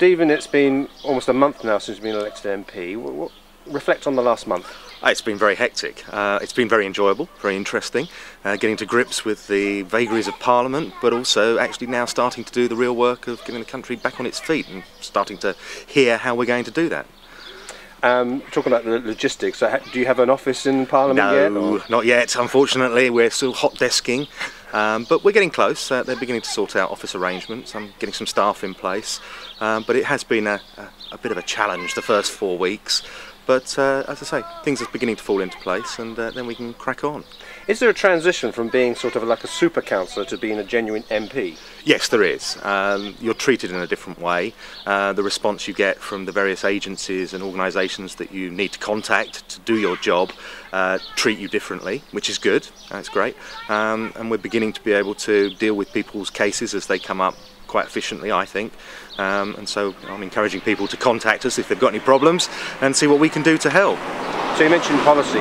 Stephen, it's been almost a month now since you've been elected MP. Reflect on the last month. It's been very hectic. It's been very enjoyable, very interesting, getting to grips with the vagaries of Parliament, but also actually now starting to do the real work of getting the country back on its feet and starting to hear how we're going to do that. Talking about the logistics, do you have an office in Parliament yet? No, not yet, unfortunately. We're still hot desking, but we're getting close. They're beginning to sort out office arrangements. I'm getting some staff in place, but it has been a bit of a challenge the first 4 weeks. But as I say, things are beginning to fall into place, and then we can crack on. Is there a transition from being sort of like a super councillor to being a genuine MP? Yes, there is. You're treated in a different way. The response you get from the various agencies and organisations that you need to contact to do your job treat you differently, which is good. That's great. And we're beginning to be able to deal with people's cases as they come up quite efficiently, I think. And so I'm encouraging people to contact us if they've got any problems and see what we can do to help. So you mentioned policy.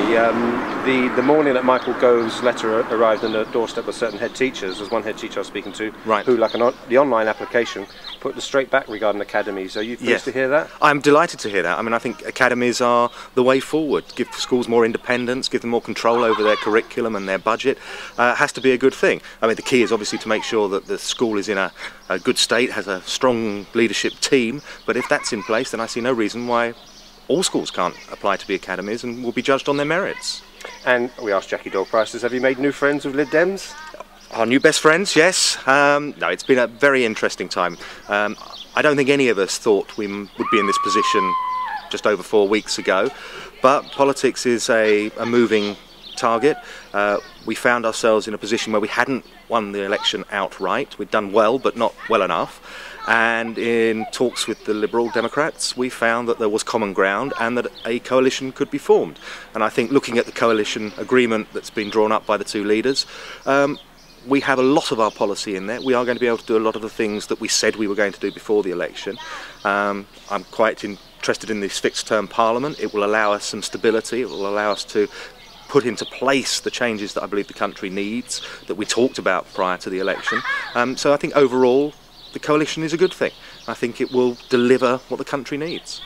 The morning that Michael Gove's letter arrived on the doorstep of certain head teachers, there's one head teacher I was speaking to, right, who, like the online application, put the straight back regarding academies. Are you pleased to hear that? I'm delighted to hear that. I mean, I think academies are the way forward. Give schools more independence, give them more control over their curriculum and their budget. Has to be a good thing. I mean, the key is obviously to make sure that the school is in a good state, has a strong leadership team, but if that's in place, then I see no reason why all schools can't apply to be academies and will be judged on their merits. And we asked Jackie Dole-Prices, have you made new friends with Lib Dems? Our new best friends, yes. No, it's been a very interesting time. I don't think any of us thought we would be in this position just over 4 weeks ago, but politics is a moving target. We found ourselves in a position where we hadn't won the election outright. We'd done well, but not well enough. And in talks with the Liberal Democrats, we found that there was common ground and that a coalition could be formed. And I think looking at the coalition agreement that's been drawn up by the two leaders, we have a lot of our policy in there. We are going to be able to do a lot of the things that we said we were going to do before the election. I'm quite interested in this fixed-term Parliament. It will allow us some stability. It will allow us to put into place the changes that I believe the country needs, that we talked about prior to the election. So I think overall, the coalition is a good thing. I think it will deliver what the country needs.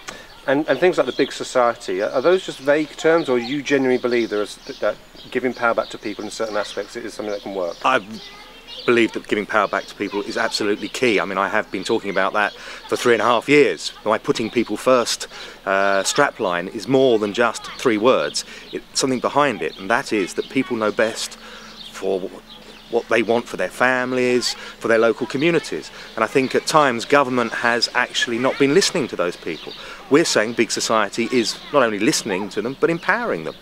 And things like the big society, are those just vague terms, or you genuinely believe that giving power back to people in certain aspects is something that can work? I believe that giving power back to people is absolutely key. I mean, I have been talking about that for 3.5 years. My putting people first strapline is more than just 3 words. It's something behind it, and that is that people know best for what they want for their families, for their local communities. And I think at times government has actually not been listening to those people. We're saying big society is not only listening to them, but empowering them,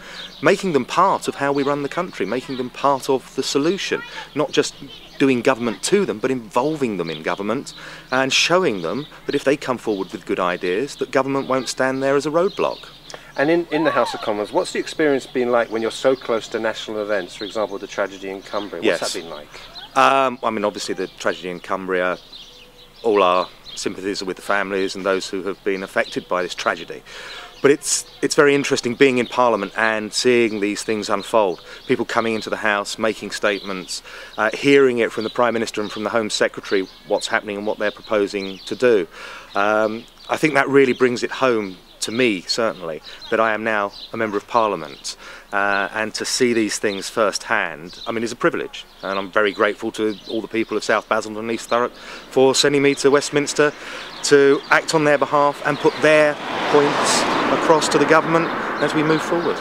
making them part of how we run the country, making them part of the solution, not just doing government to them, but involving them in government and showing them that if they come forward with good ideas, that government won't stand there as a roadblock. And in the House of Commons, what's the experience been like when you're so close to national events, for example, the tragedy in Cumbria? What's that been like? I mean, obviously the tragedy in Cumbria, all our sympathies are with the families and those who have been affected by this tragedy. But it's very interesting being in Parliament and seeing these things unfold. People coming into the House, making statements, hearing it from the Prime Minister and from the Home Secretary, what's happening and what they're proposing to do. I think that really brings it home to me, certainly, that I am now a Member of Parliament, and to see these things firsthand, I mean, is a privilege, and I'm very grateful to all the people of South Basildon and East Thurrock for sending me to Westminster to act on their behalf and put their points across to the government as we move forward.